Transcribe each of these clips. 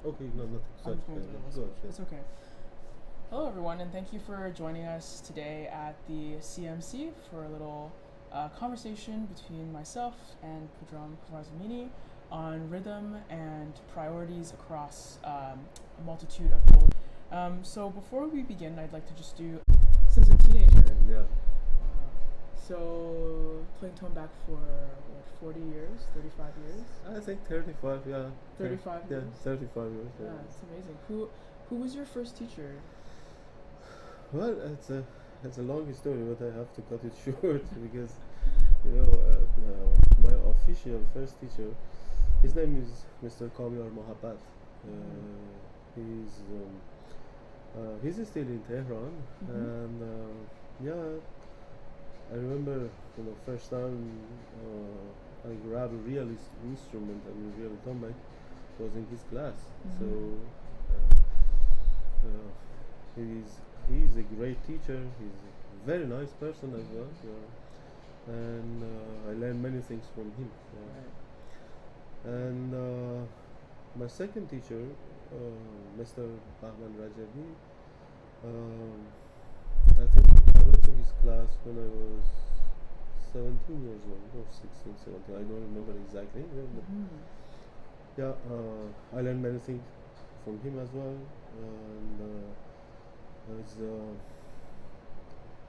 Okay, no, nothing. I'm Sorry. just going to do a Go switch. ahead. It's okay. Hello, everyone, and thank you for joining us today at the CMC for a little conversation between myself and Pedram Khavarzamini on rhythm and priorities across a multitude of fields. So before we begin, I'd like to just do since a teenager. Yeah. So playing tombak for what 40 years, 35 years, I think 35. Yeah. 35 Yeah, years. 35 years. Yeah, Yeah. it's amazing. Who was your first teacher? Well, it's a long story, but I have to cut it short because you know my official first teacher, his name is Mr. Kamyar Mohabbat. He's still in Tehran, and yeah, I remember first time I grabbed a real instrument and a real tombak was in his class. So he's a great teacher. He's a very nice person as well. And I learned many things from him. And my second teacher, Mr. Bahman Rajavi, I think I went to his class when I was 17 years old, or 16, 17. I don't remember exactly. But yeah, I learned many things from him as well. And he's a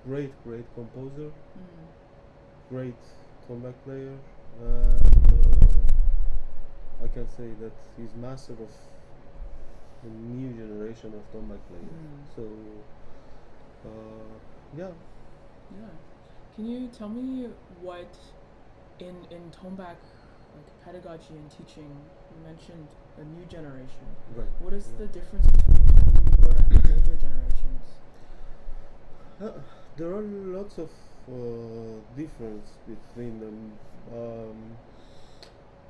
great composer, great tombak player, and I can say that he's master of a new generation of tombak players. So yeah. Yeah. Can you tell me what in tombak, like pedagogy and teaching, you mentioned a new generation. Right. What is the difference between newer and older generations? There are lots of difference between them,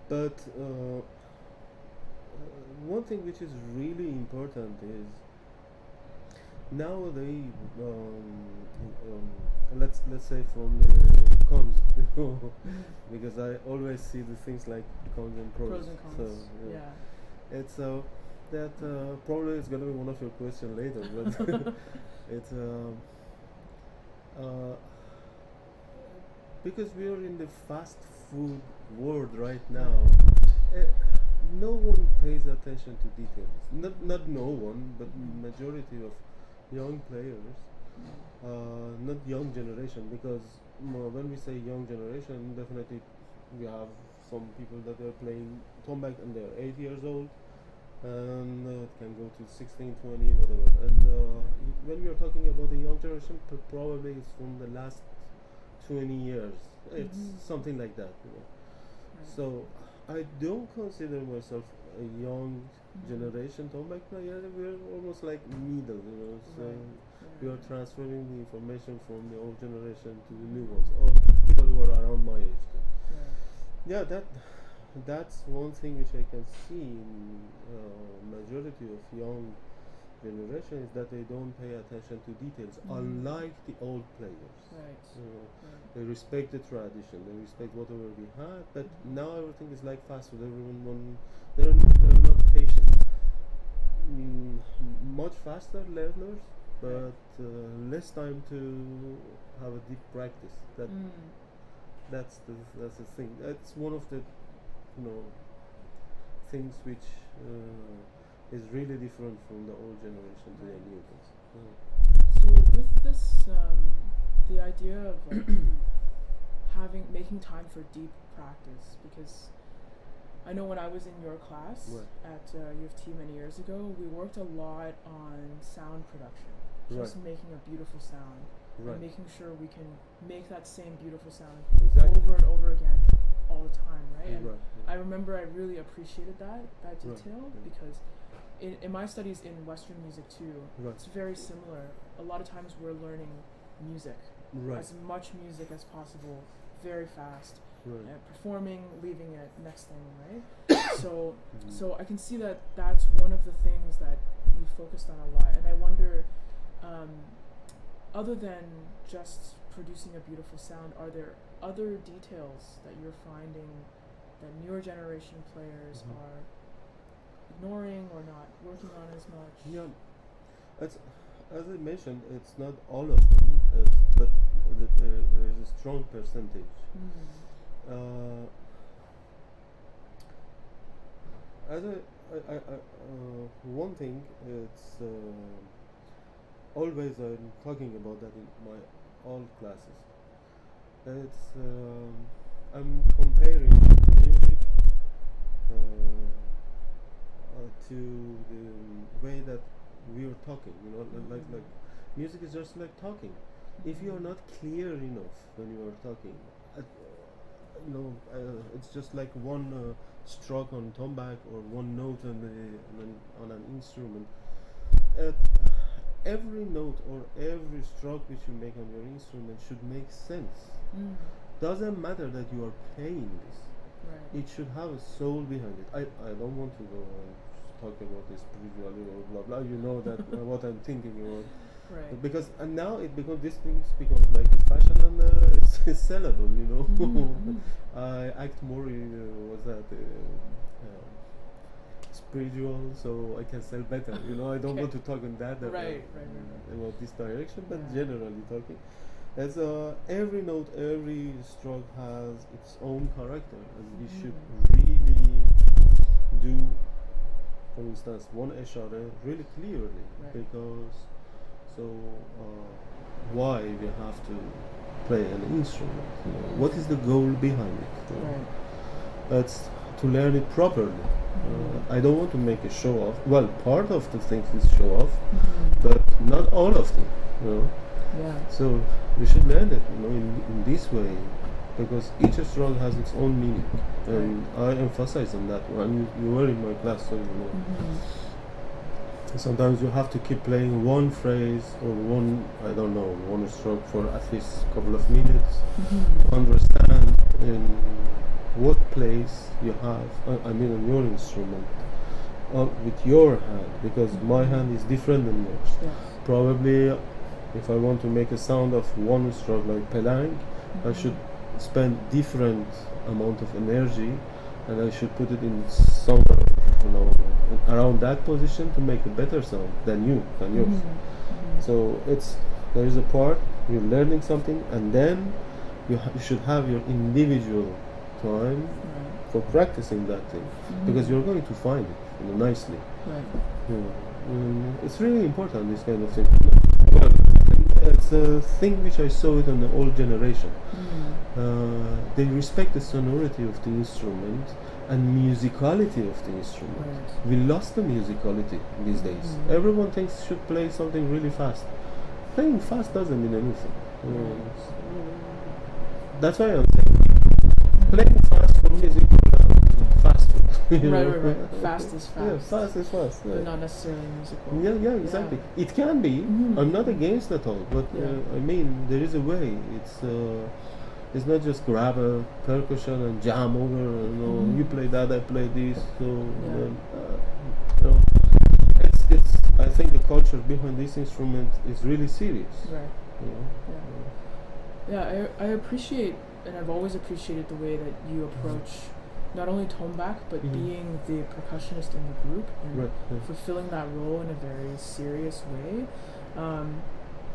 but one thing which is really important is nowadays, let's say from the cons, because I always see the things like cons and pros. Pros and cons. So Yeah. it's that probably is gonna be one of your questions later, but it's uh, because we are in the fast food world right now. Uh, no one pays attention to details. Not no one, but majority of young players, not young generation, because when we say young generation, definitely we have some people that are playing tombak and they're 8 years old, and it can go to 16, 20, whatever. And when we are talking about the young generation, probably it's from the last 20 years. It's something like that. So I don't consider myself a young generation tombak player. We're almost like middle, So we are transferring the information from the old generation to the new ones, or people who are around my age. Yeah, that's one thing which I can see in majority of young generation is that they don't pay attention to details, unlike the old players. They respect the tradition, they respect whatever we had, but now everything is like fast food. They're not patient. Much faster learners, but less time to have a deep practice. That's the thing. That's one of the things which is really different from the old generation to the new ones. So with this, the idea of like making time for deep practice, because I know when I was in your class at U of T many years ago, we worked a lot on sound production, just making a beautiful sound, and making sure we can make that same beautiful sound over and over again all the time, right? And I remember I really appreciated that detail because in my studies in Western music too, it's very similar. A lot of times we're learning music, as much music as possible, very fast, performing, leaving it, next thing, right? So I can see that that's one of the things that you focused on a lot, and I wonder, other than just producing a beautiful sound, are there other details that you're finding that newer generation players are ignoring or not working on as much? Yeah, it's, as I mentioned, it's not all of them, but there's a strong percentage. Uh, as one thing, it's always I'm talking about that in my all classes. It's I'm comparing music to the way that we are talking. You know, like music is just like talking. If you are not clear enough when you are talking, it's just like one stroke on tombak or one note on an instrument. Every note or every stroke which you make on your instrument should make sense. Doesn't matter that you are playing this. Right. It should have a soul behind it. I don't want to go and talk about this spirituality or blah blah. You know that what I'm thinking about. Right. Because now these things become like a fashion and it's sellable. You know. I act more spiritual, so I can sell better. You know, I don't want to talk in that right. about this direction, but generally talking. As every note, every stroke has its own character, and we should really do, for instance, one ishara really clearly, because why we have to play an instrument? You know, what is the goal behind it? You know? That's to learn it properly. I don't want to make a show off. Well, part of the things is show off, but not all of them. You know. Yeah. So we should learn it, you know, in this way, because each stroke has its own meaning, and I emphasize on that one. You were in my class, so you know. Sometimes you have to keep playing one phrase or one stroke for at least a couple of minutes to understand in what place you have. On your instrument, with your hand, because my hand is different than yours. Yes. Probably. If I want to make a sound of one stroke like pelang, I should spend different amount of energy, and I should put it in somewhere, you know, around that position to make a better sound than yours. So there is a part you're learning something, and then you should have your individual time for practicing that thing, because you're going to find it, you know, nicely. It's really important, this kind of thing. It's a thing which I saw it on the old generation. They respect the sonority of the instrument and musicality of the instrument. We lost the musicality these days. Everyone thinks should play something really fast. Playing fast doesn't mean anything. That's why I'm saying playing fast for me is equal to fast food. Right. Fast is fast. Yeah, fast is fast. But not necessarily musical. Yeah, exactly. It can be. I'm not against at all, but I mean, there is a way. It's not just grab a percussion and jam over. You know, you play that, I play this. So you know, it's. I think the culture behind this instrument is really serious. Right. You know? Yeah, I appreciate, and I've always appreciated the way that you approach not only tombak, but being the percussionist in the group and fulfilling that role in a very serious way.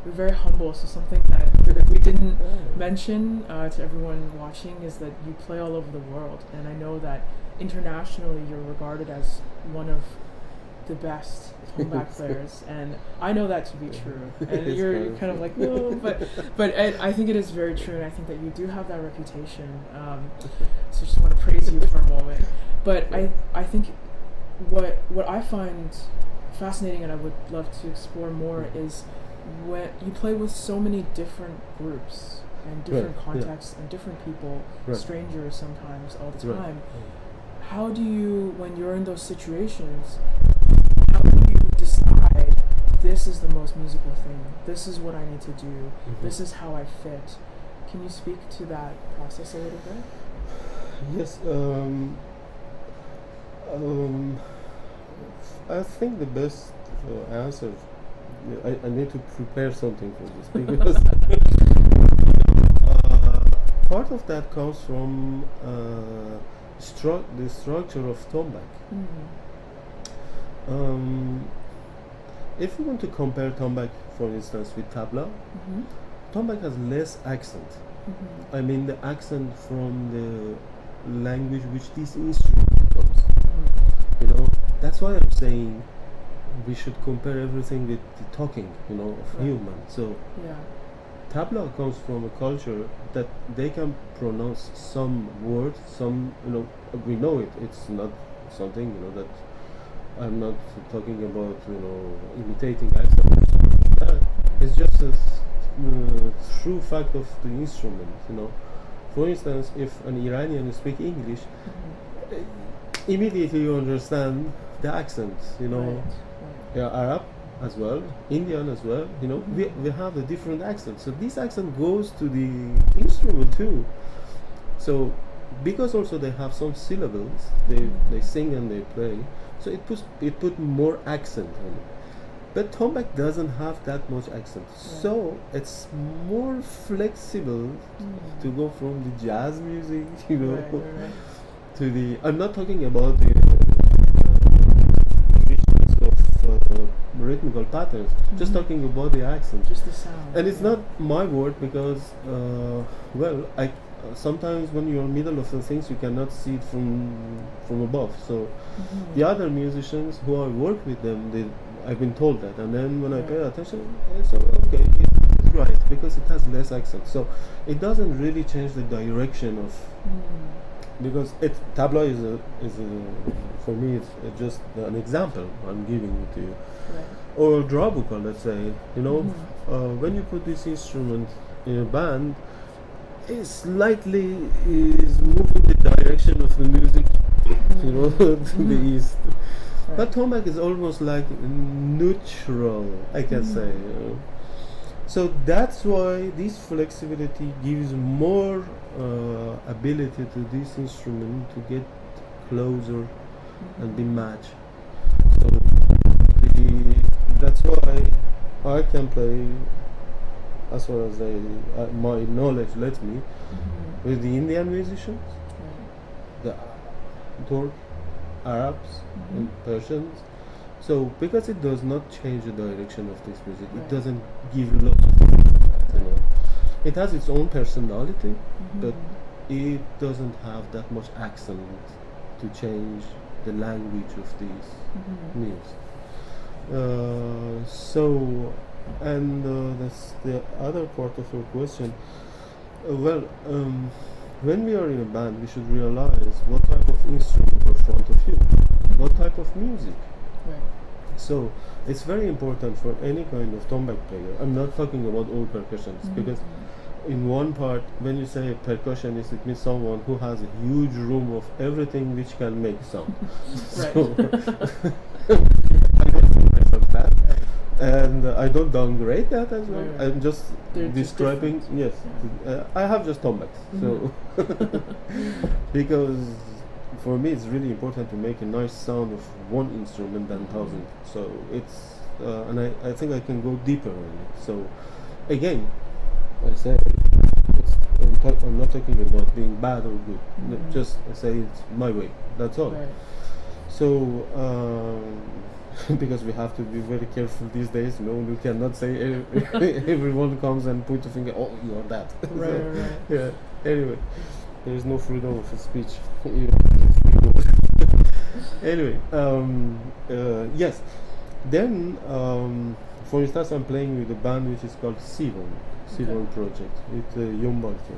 You're very humble, so something that we didn't mention to everyone watching is that you play all over the world, and I know that internationally you're regarded as one of the best tombak players, and I know that to be true. And you're kind of like, no, but I think it is very true, and I think that you do have that reputation. So I just want to praise you for a moment. But I think what I find fascinating, and I would love to explore more, is when you play with so many different groups and different contexts and different people, strangers sometimes, all the time. How do you, when you're in those situations, how do you decide this is the most musical thing, this is what I need to do, this is how I fit? Can you speak to that process a little bit? Yes. I think the best answer, I need to prepare something for this, because part of that comes from the structure of tombak. Um, if you want to compare tombak, for instance, with tabla, Mm-hmm. tombak has less accent. Mm-hmm. I mean, the accent from the language which this instrument comes. Mm-hmm. You know, that's why I'm saying we should compare everything with the talking, of Right. human. So Yeah. tabla comes from a culture that they can pronounce some words, we know it. It's not something, that I'm not talking about, imitating accent or something like that. It's just a true fact of the instrument. For instance, if an Iranian speaks English, Mm-hmm. immediately you understand the accent, Right. Yeah, Arab as well, Indian as well, we Mhm. have a different accent. So this accent goes to the instrument too. So because also they have some syllables, they sing and they play, so it put more accent on it. But tombak doesn't have that much accent, so it's more flexible Mm. to go from the jazz music, Right. to the. I'm not talking about the traditions of rhythmical patterns. Just Mhm. talking about the accent. Just the sound. And it's yeah. not my word because, I sometimes when you're in the middle of the things, you cannot see it from above. So Mhm. the other musicians who I work with them, I've been told that, and then when I pay Right. attention, so okay, it's right because it has less accent. So it doesn't really change the direction of. Mm. Because tabla is a for me it's just an example I'm giving it to you, Right. or drabuka, let's say, Mhm. when you put this instrument in a band, it slightly is moving the direction of the music, to the east. Right. But tombak is almost like neutral, I can say. So that's why this flexibility gives more ability to this instrument to get closer and be matched. So that's why I can play, as far as my knowledge lets me, Mhm. with the Indian musicians, Right. the Turk, Arabs, Mhm. and Persians. So because it does not change the direction of this music, Right. it doesn't give lots of impact. It has its own personality, but Mhm. it doesn't have that much accent to change the language of these Mhm. music. And that's the other part of your question. When we are in a band, we should realize what type of instrument in front of you, what type of music. Right. So it's very important for any kind of tombak player. I'm not talking about all percussionists, because in one part, when you say a percussionist, it means someone who has a huge room of everything which can make sound. Right. So I don't think myself that, and I don't downgrade that as well. Right. I'm just They're just describing. different. Yes, I have just tombaks. So because for me it's really important to make a nice sound of one instrument than thousand. So it's and I think I can go deeper on it. So again, I say I'm not talking about being bad or good. Mhm. Just I say it's my way. That's all. Right. So because we have to be very careful these days, we cannot say everyone comes and point a finger. Oh, you're that. Right, So, right. Yeah. Anyway, there is no freedom of speech. Anyway, yes. Then, for instance, I'm playing with a band which is called Sivon Project with Jombalke.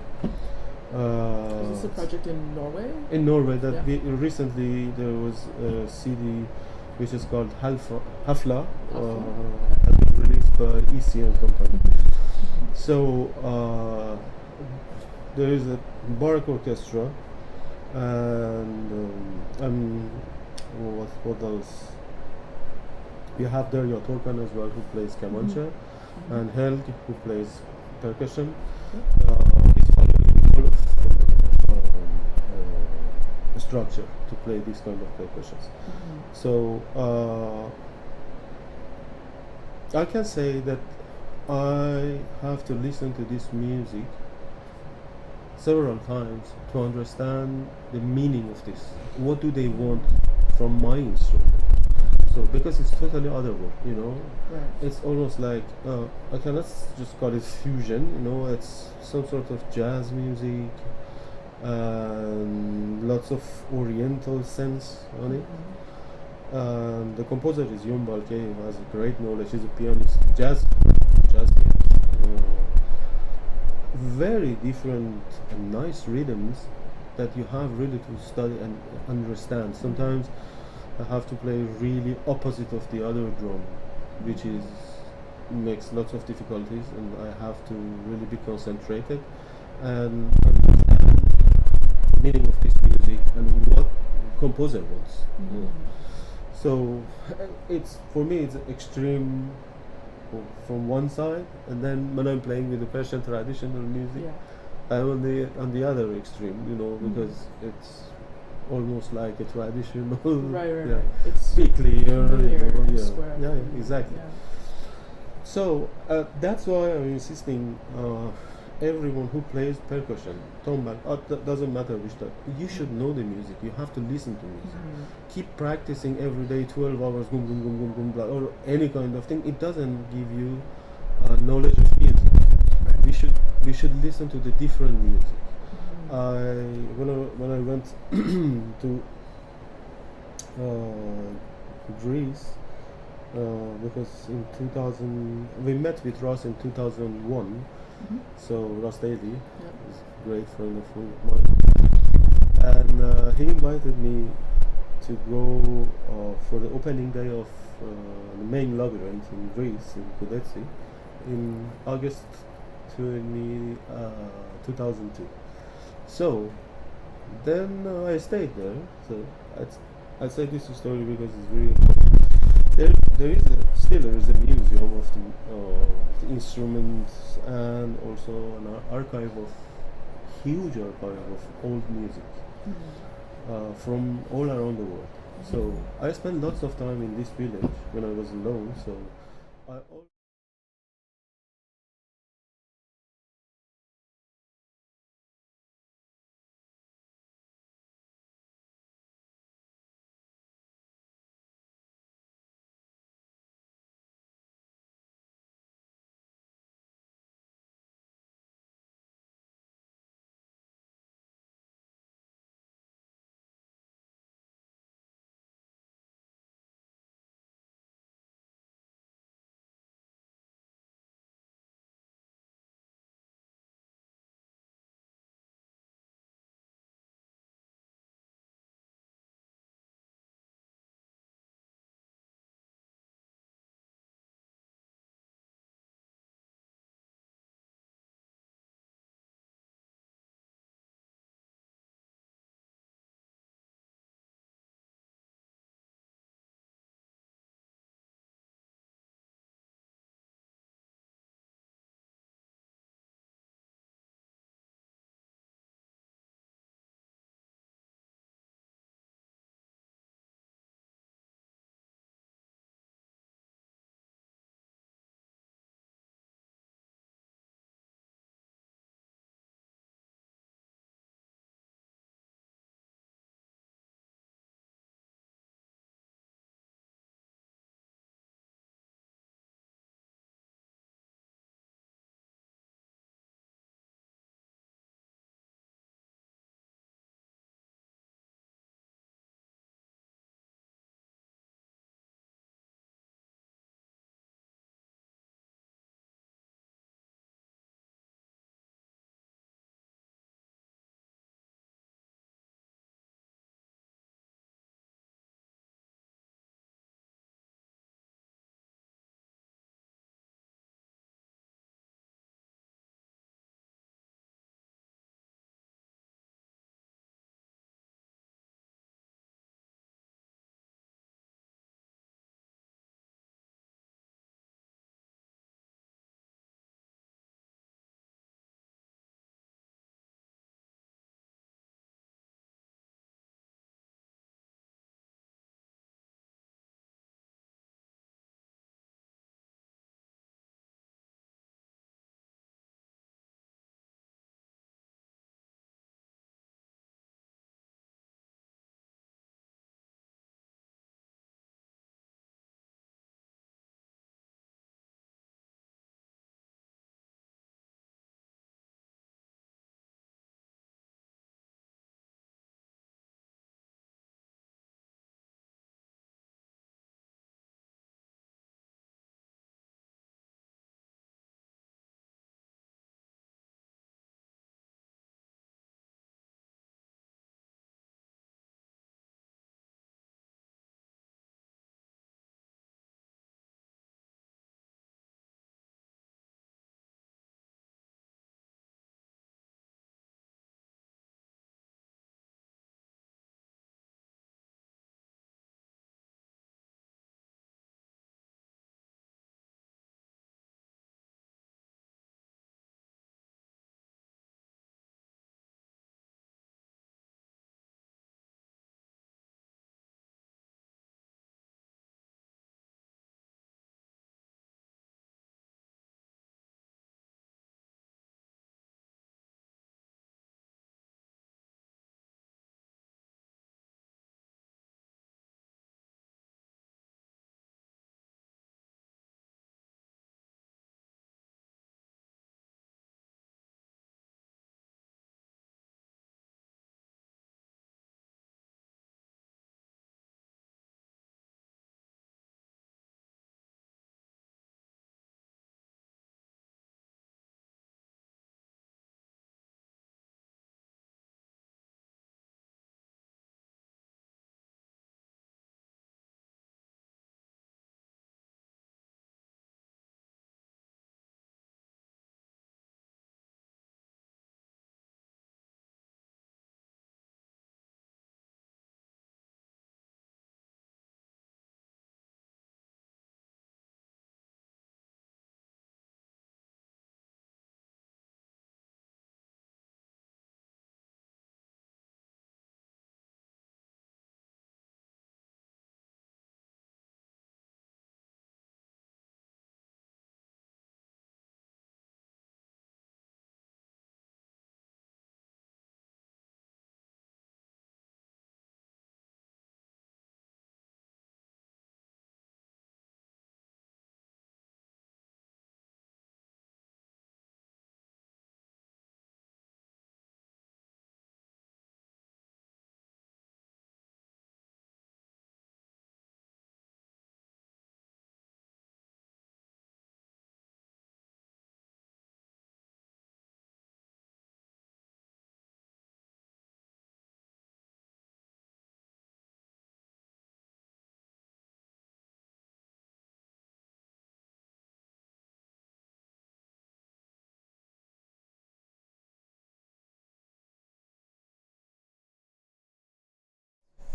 Is this a project in Norway? In Norway, that Yeah. recently there was a CD which is called Hafla, has been released by ECM company. So there is a baroque orchestra, and what else? You have Dario Torkan as well, who plays Kamancha, and Helg, who plays percussion. He's following all of structure to play these kind of percussions. So I can say that I have to listen to this music several times to understand the meaning of this. What do they want from my instrument? So because it's totally other world, you know, Right. it's almost like I cannot just call it fusion. You know, it's some sort of jazz music and lots of Oriental sense on it. The composer is Yom Balke, who has a great knowledge. He's a pianist, jazz pianist. Very different and nice rhythms that you have really to study and understand. Sometimes I have to play really opposite of the other drum, which is makes lots of difficulties, and I have to really be concentrated and understand the meaning of this music and what composer wants. You know. So it's for me it's extreme from one side, and then when I'm playing with the Persian traditional music, Yeah. I'm on the other extreme, you know, because it's almost like a traditional. Right. Yeah, It's be clear, familiar, you know, yeah, square. yeah, exactly. Yeah. So that's why I'm insisting. Everyone who plays percussion, tombak, doesn't matter which type, you should know the music. You have to listen to music. Keep practicing every day, 12 hours, boom, boom, boom, boom, boom, blah, or any kind of thing. It doesn't give you knowledge of music. Right. We should listen to the different music. When I went to Greece, because in 2000 we met with Ross in 2001. So Ross Daly is a great friend of mine, and he invited me to go for the opening day of the main labyrinth in Greece, in Kudetsi, in August 2002. So then I stayed there. So I say this story because it's really important. There is a museum of the instruments, and also an archive of huge archive of old music from all around the world. So I spent lots of time in this village when I was alone. So I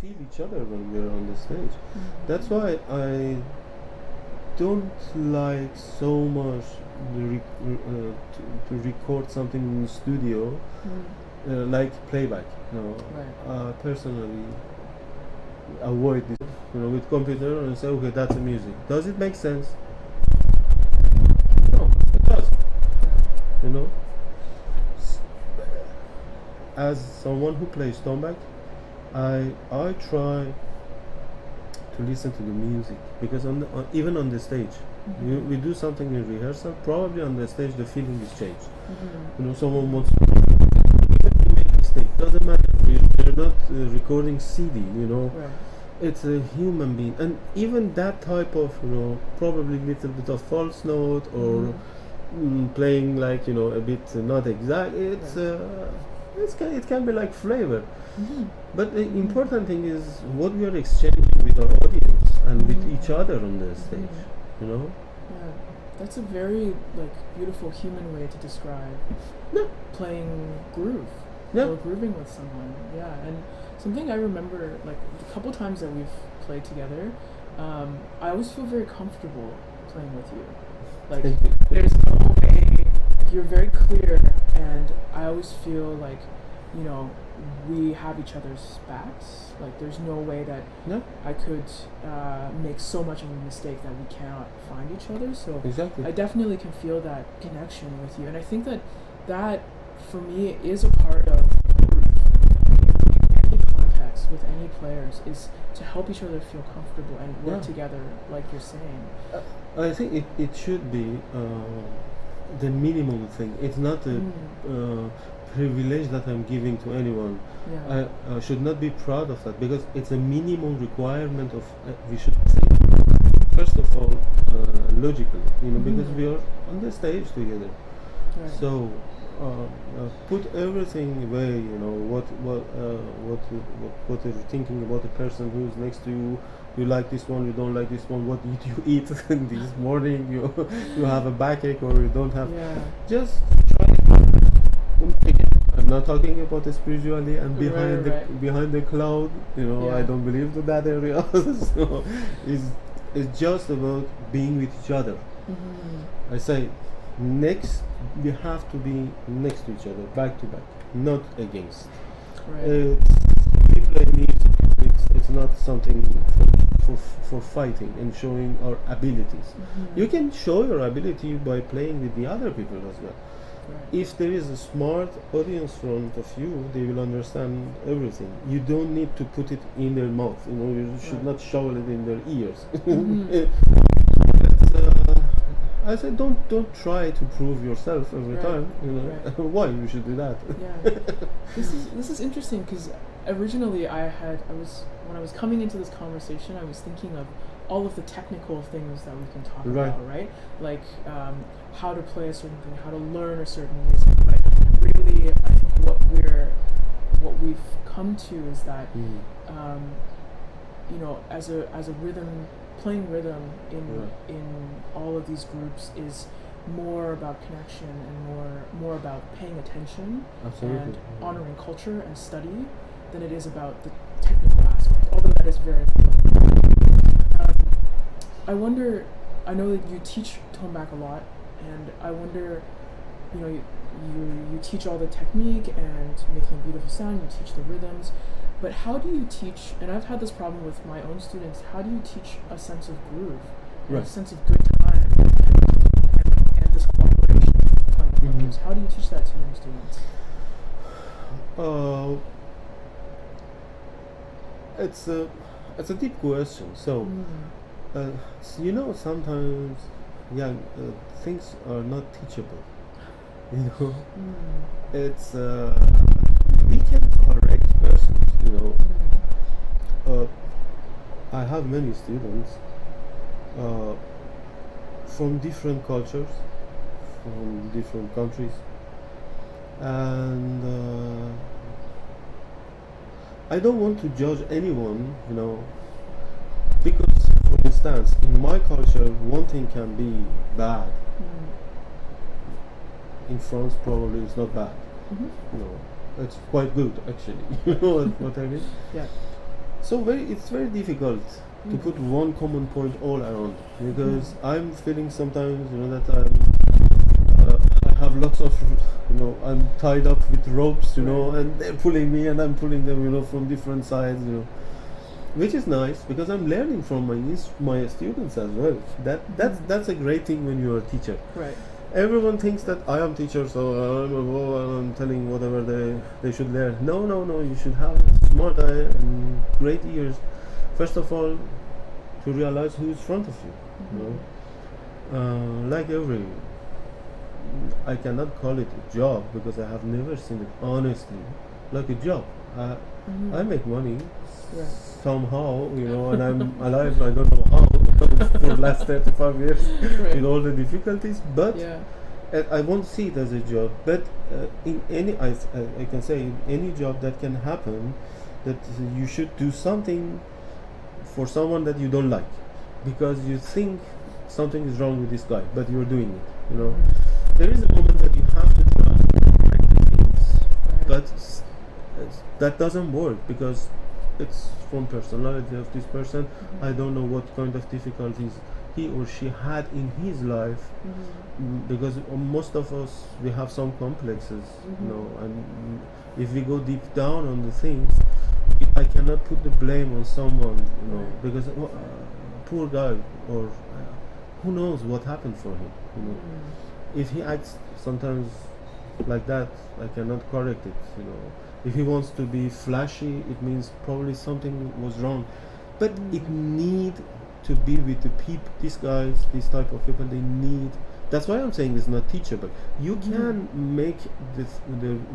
feel each other when we're on the stage. That's why I don't like so much to record something in the studio, like playback. Personally avoid this. With computer and say, okay, that's the music. Does it make sense? No, it doesn't. As someone who plays tombak, I try to listen to the music, because even on the stage, we do something in rehearsal. Probably on the stage, the feeling is changed. Someone wants to even if you make mistake, doesn't matter. We're not recording CD. Right. It's a human being, and even that type of probably little bit of false note or playing like a bit not exact. It can be like flavor. But the important thing is what we are exchanging with our audience and with each other on the stage. Yeah, that's a very beautiful human way to describe playing groove or grooving with someone. Yeah, and something I remember a couple times that we've played together, I always feel very comfortable playing with you. There's no way, you're very clear, and I always feel like we have each other's backs. There's no way that I could make so much of a mistake that we cannot find each other. So exactly. I definitely can feel that connection with you, and I think that for me is a part of any context with any players, is to help each other feel comfortable and work together, like you're saying. I think it should be the minimum thing. It's not a privilege that I'm giving to anyone. I should not be proud of that, because it's a minimum requirement of we should think first of all logically, because we are on the stage together. So put everything away. What you're thinking about the person who's next to you. You like this one, you don't like this one. What did you eat this morning? You have a backache or you don't have. Just try it. Again, I'm not talking about the spirituality and behind the cloud. I don't believe to that area. So it's just about being with each other. I say we have to be next to each other, back to back, not against. We play music. It's not something for fighting and showing our abilities. You can show your ability by playing with the other people as well. If there is a smart audience in front of you, they will understand everything. You don't need to put it in their mouth. You should not shovel it in their ears. I said, don't try to prove yourself every time. Why you should do that? This is interesting, because originally when I was coming into this conversation, I was thinking of all of the technical things that we can talk about, right? Like how to play a certain thing, how to learn a certain music. But really, I think what we've come to is that as a rhythm, playing rhythm in all of these groups is more about connection and more about paying attention and honoring culture and study than it is about the technical aspect, although that is very important. I wonder, I know that you teach tombak a lot, and I wonder, you teach all the technique and making a beautiful sound, you teach the rhythms, but how do you teach, and I've had this problem with my own students, how do you teach a sense of groove, and a sense of good time, and this cooperation playing with How do you teach that to young students? It's a deep question. So, sometimes things are not teachable. It's we can correct persons. I have many students from different cultures, from different countries, and I don't want to judge anyone, because, for instance, in my culture, one thing can be bad. In France, probably it's not bad. It's quite good, actually. You know what I mean? Yeah. So it's very difficult to put one common point all around, because I'm feeling sometimes, that I have lots of, I'm tied up with ropes, and they're pulling me and I'm pulling them, from different sides, which is nice because I'm learning from my students as well. That's a great thing when you're a teacher. Right. Everyone thinks that I am teacher, so I'm telling whatever they should learn. No, you should have a smart eye and great ears. First of all, to realize who's in front of you. Like I cannot call it a job because I have never seen it honestly like a job. I make money somehow, and I'm alive. I don't know how for the last 35 years with all the difficulties, but I won't see it as a job. But in any, I can say in any job that can happen, that you should do something for someone that you don't like because you think something is wrong with this guy, but you're doing it. There is a moment that you have to try to correct the things, but that doesn't work because it's from personality of this person. I don't know what kind of difficulties he or she had in his life, because most of us, we have some complexes, and if we go deep down on the things, I cannot put the blame on someone, because poor guy, or who knows what happened for him, if he acts sometimes like that, I cannot correct it, If he wants to be flashy, it means probably something was wrong. But it need to be with the people, these guys, these type of people, they need. That's why I'm saying it's not teachable. You can make the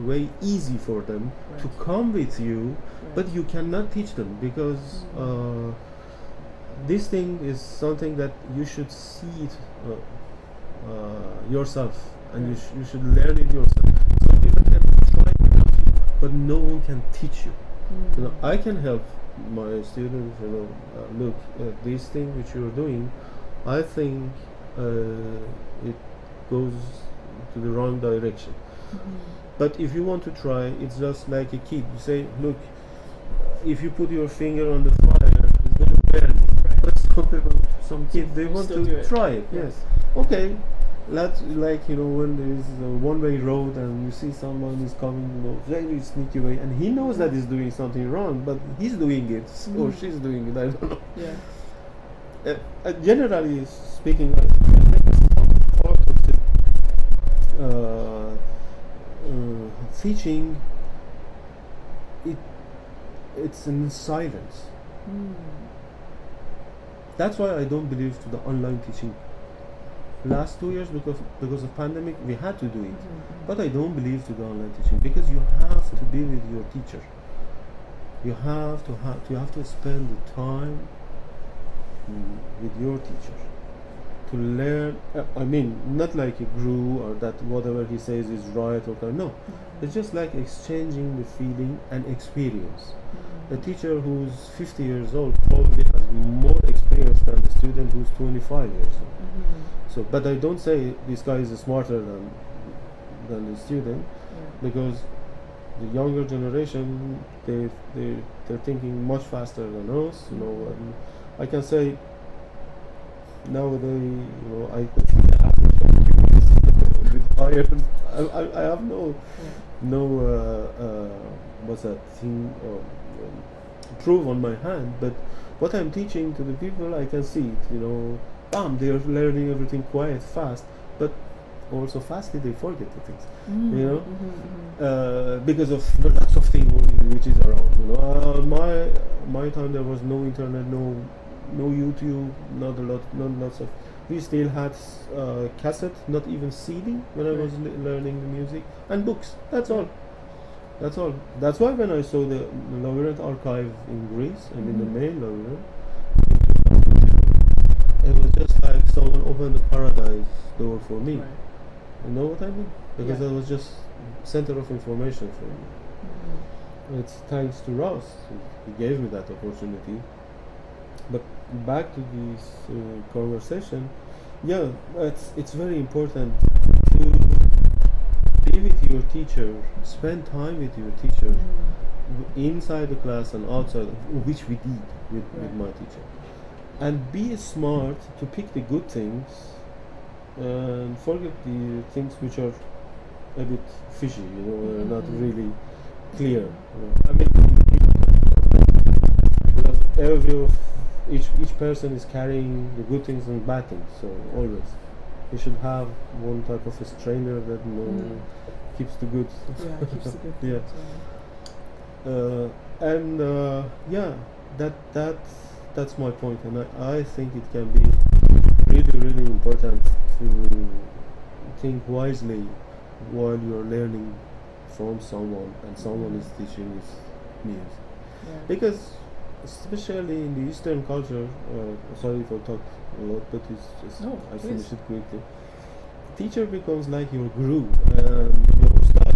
way easy for them to come with you, but you cannot teach them because this thing is something that you should see it yourself, and you should learn it yourself. So people can try to help you, but no one can teach you. I can help my students, look, this thing which you're doing, I think it goes to the wrong direction. But if you want to try, it's just like a kid. You say, look, if you put your finger on the fire, it's going to burn. But some kids, they want to try it. Yes. Okay. That's like, when there is a one-way road and you see someone is coming very sneaky way, and he knows that he's doing something wrong, but he's doing it or she's doing it, I don't know. Generally speaking, I think some part of the teaching, it's in silence. That's why I don't believe to the online teaching. Last 2 years, because of pandemic, we had to do it. But I don't believe to the online teaching because you have to be with your teacher. You have to spend the time with your teacher to learn. I mean, not like a guru or that whatever he says is right or no. It's just like exchanging the feeling and experience. A teacher who's 50 years old probably has more experience than the student who's 25 years old. So, but I don't say this guy is smarter than the student, because the younger generation, they're thinking much faster than us. And I can say nowadays, I could see the average of people is a bit higher. I have no what's that thing proof on my hand, but what I'm teaching to the people, I can see it. They're learning everything quite fast, but also fastly they forget the things, because of lots of things which is around. My time there was no internet, no YouTube, not lots of. We still had cassette, not even CD when I was learning the music, and books. That's all. That's why when I saw the Labyrinth archive in Greece, I mean the main Labyrinth, it was just like someone opened the paradise door for me. You know what I mean? Because it was just center of information for me. It's thanks to Ross, he gave me that opportunity. But back to this conversation, it's very important to be with your teacher, spend time with your teacher, inside the class and outside, which we did with my teacher, and be smart to pick the good things and forget the things which are a bit fishy, not really clear. I mean, because each person is carrying the good things and bad things, so always you should have one type of a strainer that keeps the good. Yeah, keeps the good. Yeah. That's my point, and I think it can be really important to think wisely while you're learning from someone and someone is teaching his music. Yeah. Because especially in the Eastern culture, sorry if I talk a lot, but I finish it quickly. Teacher becomes like your guru, and you start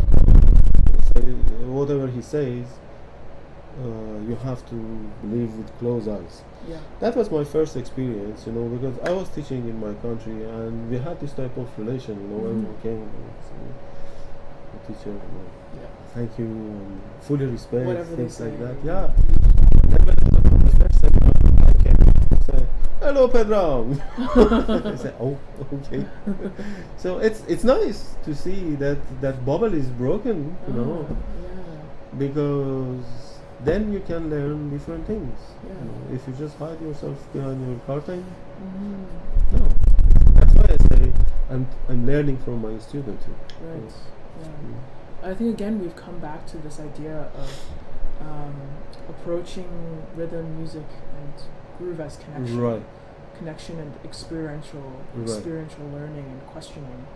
say whatever he says. You have to believe with closed eyes. Yeah. That was my first experience, because I was teaching in my country, and we had this type of relation. Everyone came and said, the teacher, thank you, and fully respect, whatever things they like say. that. Yeah. Then when the first seminar, I came and said, hello, Pedram. I said, oh, okay. So it's nice to see that bubble is broken, because then you can learn different things. Yeah. If you just hide yourself behind your curtain, no. That's why I say I'm learning from my student too. Right. Yeah. I think again we've come back to this idea of approaching rhythm, music, and groove as connection. Right. Connection and experiential learning and questioning,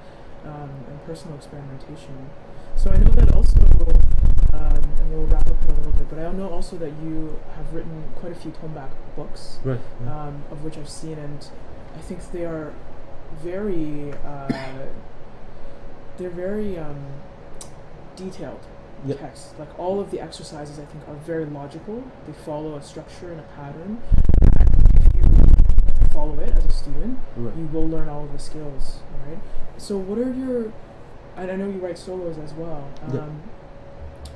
and personal experimentation. So I know that also, and we'll wrap up in a little bit, but I know also that you have written quite a few tombak books, right. Of which I've seen, and I think they are very, detailed texts. Like all of the exercises I think are very logical. They follow a structure and a pattern. If you follow it as a student, you will learn all of the skills, right? So what are your, and I know you write solos as well,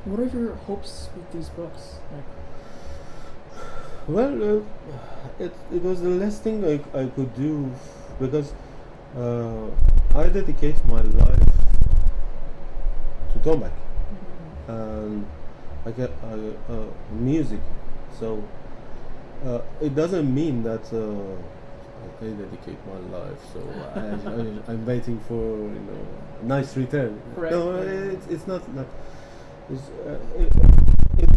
what are your hopes with these books? Well, it was the last thing I could do, because I dedicate my life to tombak and I get music, so it doesn't mean that I dedicate my life, so I'm waiting for a nice return. Right. No, it's not. It's, the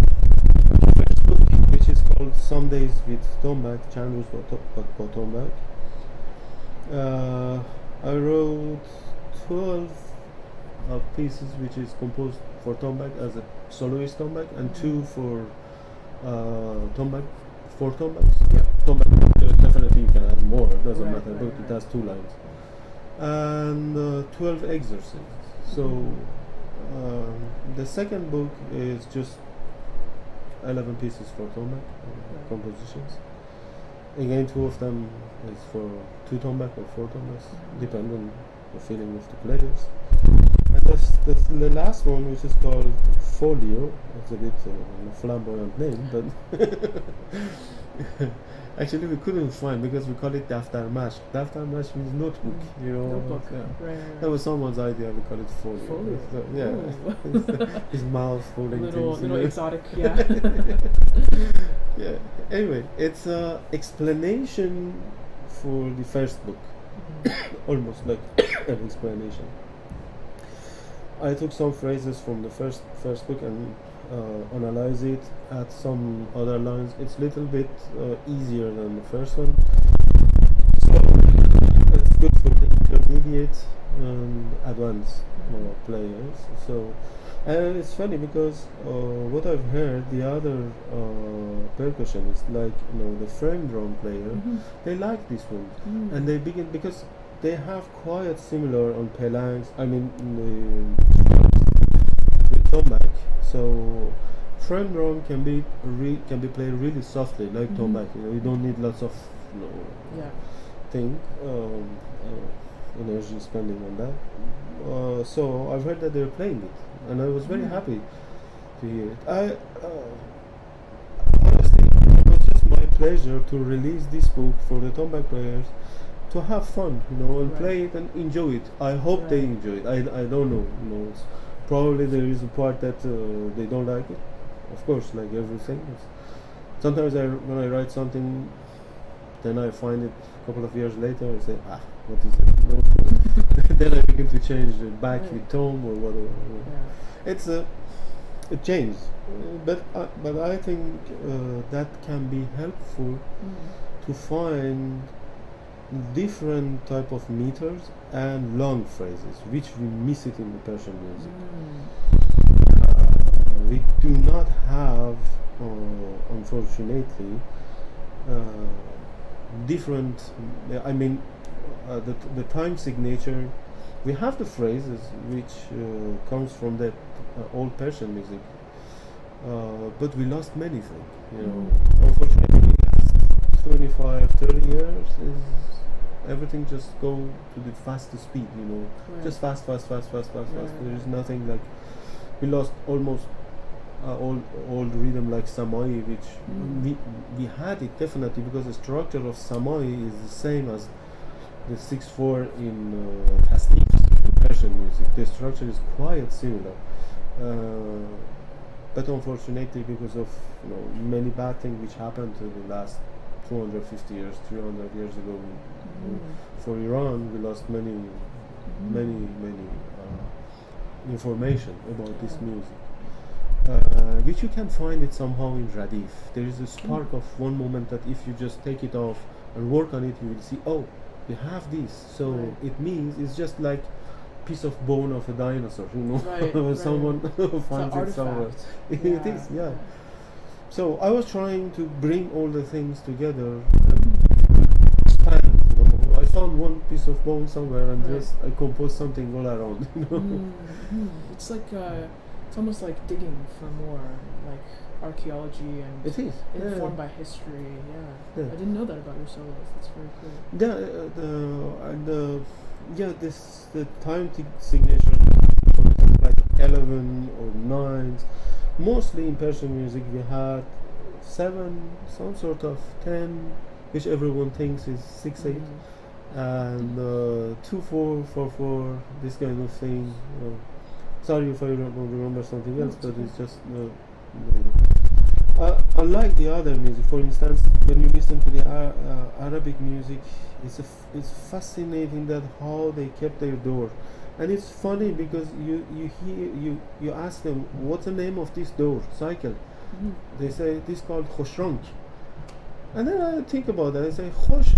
first book, which is called Some Days with Tombak, Chen for tombak. I wrote 12 pieces which is composed for tombak as a soloist tombak, and 2 for tombak, 4 tombaks. Yeah, tombak definitely you can add more, it doesn't matter, but it has 2 lines. And 12 exercises. So the second book is just 11 pieces for tombak compositions. Again, 2 of them is for 2 tombak or 4 tombaks, depending on the feeling of the players. And the last one, which is called Folio, it's a bit flamboyant name, but actually we couldn't find, because we call it Daftar Mash. Daftar Mash means notebook, Notebook. Yeah. Right. That was someone's idea, we call it Folio. Folio. So, yeah, his mouth holding things. Little exotic, yeah. Yeah. Anyway, it's an explanation for the first book, almost like an explanation. I took some phrases from the first book and analyze it, add some other lines. It's a little bit easier than the first one, so it's good for the intermediate and advanced players. So, and it's funny because what I've heard, the other percussionists, like the frame drum player, they like this one, and they begin because they have quite similar on pelangs. I mean, the tombak. So frame drum can be played really softly, like tombak. You don't need lots of energy spending on that. So I've heard that they're playing it, and I was very happy. to hear it. Honestly, it was just my pleasure to release this book for the tombak players to have fun, and Right. play it and enjoy it. I hope they Right. enjoy it. I don't know. Probably there is a part that they don't like it. Of course, like everything. Sometimes when I write something, then I find it a couple of years later. I say, what is it? Then I begin to change it back Right. with tone or whatever. Yeah. It's it changes, but I think that can be helpful to find different type of meters and long phrases, which we miss it in the Persian music. We do not have, unfortunately, different. I mean, the time signature. We have the phrases which comes from that old Persian music, but we lost many things. Unfortunately, last 25, 30 years is everything just go to the fastest speed. Right. Just fast. Right. There is nothing like we lost almost old rhythm like Samai, which we had it definitely because the structure of Samai is the same as the 6/4 in tasniks in Persian music. The structure is quite similar, but unfortunately, because of many bad things which happened in the last 250 years, 300 years ago, for Iran, we lost many information about this music. Which you can find it somehow in Radif. There is a spark of one moment that if you just take it off and work on it, you will see, we have this. So Right. it means it's just like piece of bone of a dinosaur, Right, someone It's finds an it somewhere. artifact. It is, yeah. So I was trying to bring all the things together and expand. I found one piece of bone somewhere and Right. just I composed something all around. It's like it's almost like digging for more like archaeology and It is informed by history. Yeah. I didn't know that about your solos. That's very cool. The time signature like 11 or 9s. Mostly in Persian music we had 7, some sort of 10, which everyone thinks is 6/8, and 2/4, 4/4, this kind of thing. Sorry if I don't remember something else, but it's just. Unlike the other music, for instance, when you listen to the Arabic music, it's fascinating that how they kept their door, and it's funny because you ask them what's the name of this door cycle, they say this called khoshrang, and then I think about that. I say khosh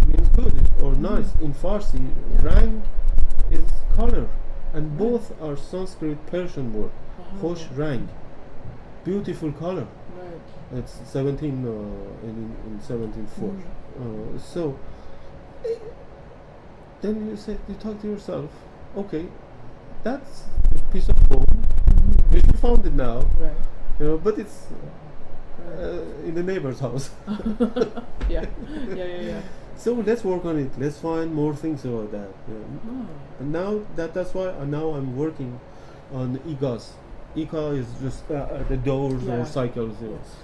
means good or nice in Farsi. Rang is color, and both are Sanskrit Persian word. Khosh rang, beautiful color. Right. It's 17 in 17/4. So then you talk to yourself, okay, that's a piece of bone, which we found it now, Right. but it's in the neighbor's house. Yeah. So let's work on it. Let's find more things about that. And now that's why now I'm working on igas. Ika is just the doors or cycles. Yes.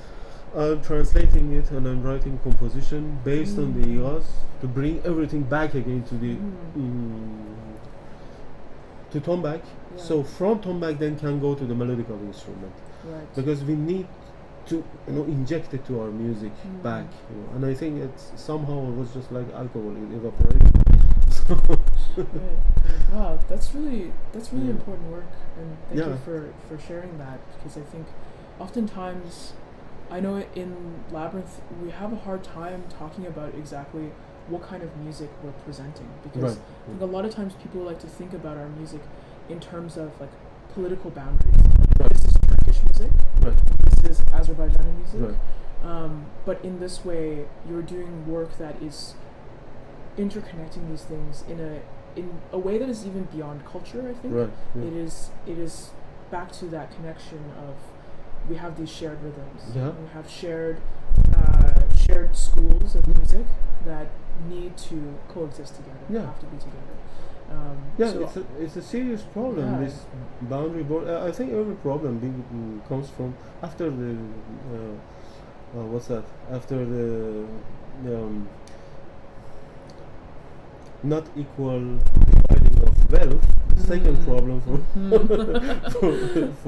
I'm translating it and I'm writing composition based on the igas to bring everything back again to the to tombak. Yeah. So from tombak then can go to the melodical instrument, Right. because we need to inject it to our music back. And I think it's somehow it was just like alcohol, it evaporated. Right. Wow, that's really important work, and thank you for sharing that, because I think oftentimes, I know in Labyrinth we have a hard time talking about exactly what kind of music we're presenting, because I think a lot of times people like to think about our music in terms of like political boundaries. Like, this is Turkish music, this is Azerbaijani music, but in this way you're doing work that is interconnecting these things in a way that is even beyond culture. I think it is back to that connection of we have these shared rhythms. We have shared schools of music that need to coexist together. Have to be together. It's a serious problem. Yeah. This boundary board. I think every problem comes from after the what's that? After the not equal dividing of wealth. The second problem for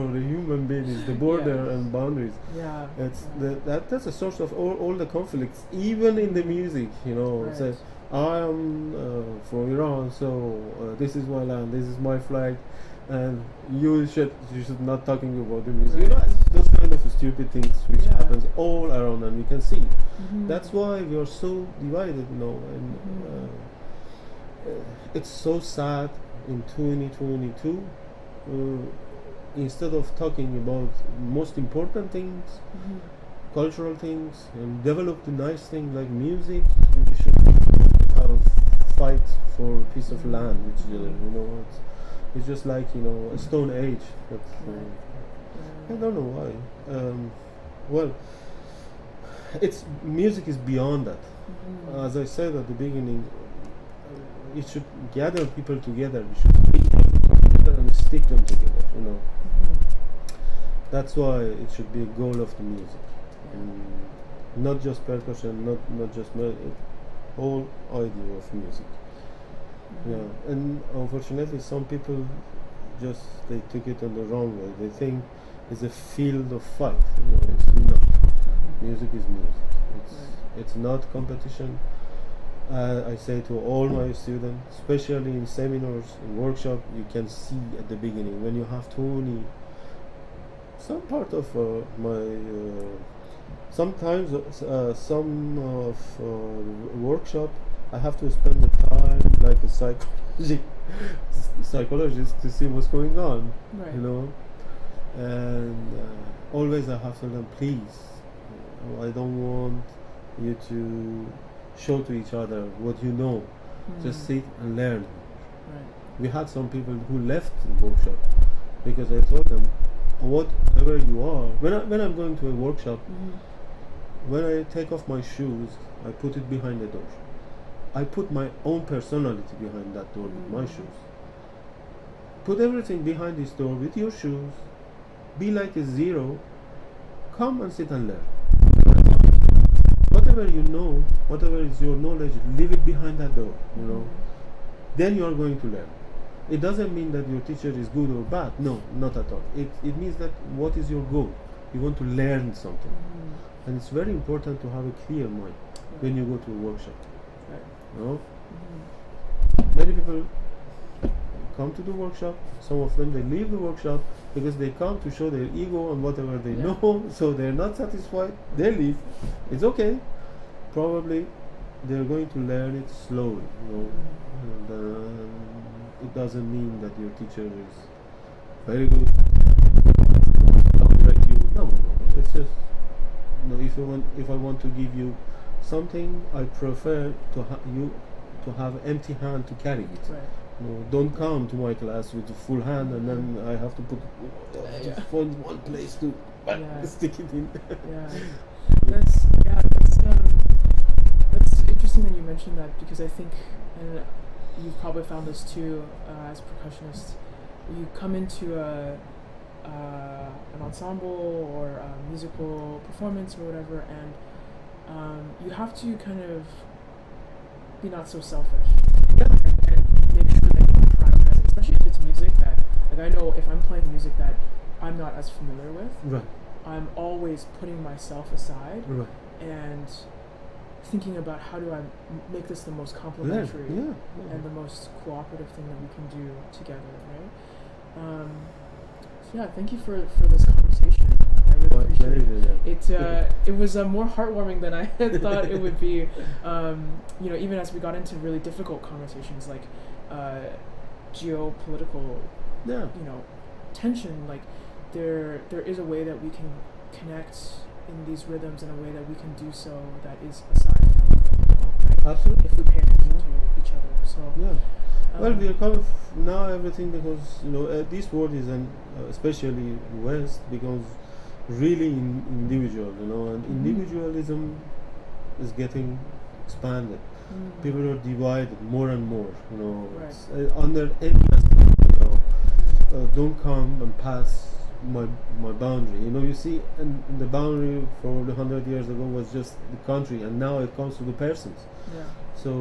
the human being is the border and boundaries. Yeah. That's a source of all the conflicts, even in the music. Right. So I am from Iran, so this is my land, this is my flag, and you should not talking about the music. Right. Those kind of stupid things which Yeah. happens all around, and we can see. Mm-hmm. That's why we are so divided, and it's so sad in 2022. Instead of talking about most important things, cultural things, and develop the nice thing like music, we should fight for a piece of land with each other. It's just like a stone age. But I don't know why. Well, music is beyond that. As I said at the beginning, it should gather people together. We should bring people together and stick them together. That's why it should be a goal of the music. Not just percussion, not just whole idea of music. And unfortunately some people they took it in the wrong way. They think it's a field of fight. It's not. Music is music. It's not competition. I say to all my students, especially in seminars, in workshops, you can see at the beginning when you have 20. Some part of sometimes some of workshop I have to spend the time like a psychologist to see what's going on, Right. and always I have to tell them, please, I don't want you to show to each other what you know. Just sit and learn. Right. We had some people who left the workshop because I told them, whatever you are, when I'm going to a workshop, when I take off my shoes, I put it behind the door. I put my own personality behind that door with my shoes. Put everything behind this door with your shoes. Be like a zero. Come and sit and learn. Whatever you know, whatever is your knowledge, leave it behind that door. Then you are going to learn. It doesn't mean that your teacher is good or bad. No, not at all. It means that what is your goal? You want to learn something. And it's very important to have a clear mind when you go to a workshop. Many people come to the workshop. Some of them, they leave the workshop because they come to show their ego and whatever they know. So they're not satisfied. They leave. It's okay. Probably they're going to learn it slowly. And it doesn't mean that your teacher is very good. Downgrade you. No. It's just if I want to give you something, I prefer you to have empty hand to carry it. Right. Don't come to my class with a full hand and then I have to find one place to stick it in. That's interesting that you mentioned that, because I think, and you've probably found this too as a percussionist, you come into an ensemble or a musical performance or whatever, and you have to kind of be not so selfish and make sure that you prioritize it, especially if it's music that, I know if I'm playing music that I'm not as familiar with, I'm always putting myself aside and thinking about how do I make this the most complementary and the most cooperative thing that we can do together, right? So thank you for this conversation. I really appreciate it. It was more heartwarming than I had thought it would be. Even as we got into really difficult conversations like geopolitical, tension. Like there is a way that we can connect in these rhythms in a way that we can do so that is aside from absolutely, if we pay attention to each other. So well, we are kind of now everything because this world is especially West becomes really individual, and individualism is getting expanded. People are divided more and more. You know, Right. it's, under any aspect. You know, don't come and pass my boundary. You know, you see, and the boundary for 100 years ago was just the country, and now it comes to the persons. Yeah. So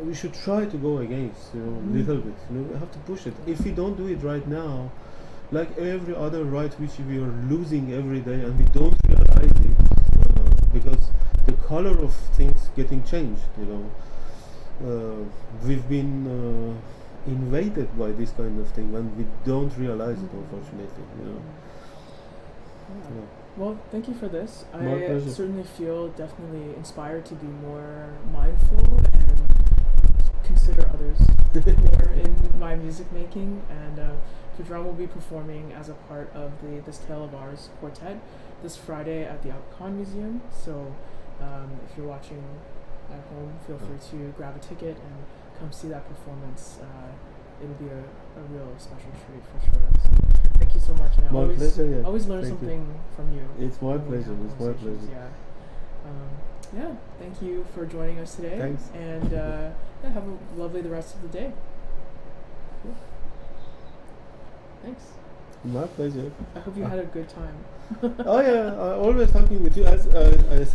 we should try to go against, you know, little bit. You know, we have to push it. If we don't do it right now, like every other right which we are losing every day, and we don't realize it, because the color of things getting changed. You know, we've been invaded by this kind of thing, and we don't realize it, unfortunately. You know. Yeah. Yeah. Well, thank you for this. My I pleasure. certainly feel definitely inspired to be more mindful and consider others more in my music making. And Pedram will be performing as a part of the This Tale of Ours quartet this Friday at the Alcon Museum. So if you're watching at home, feel free to grab a ticket and come see that performance. It'll be a real special treat for sure. So thank you so much. And I My pleasure, yeah. always learn Thank you. something from you. It's my when we pleasure. have It's my conversations. pleasure. Yeah. Yeah. Thank you for joining us today. Thanks. And yeah, have a lovely the rest of the day. Cool. Thanks. My pleasure. I hope you had a good time. Oh yeah, always talking with you. As I said.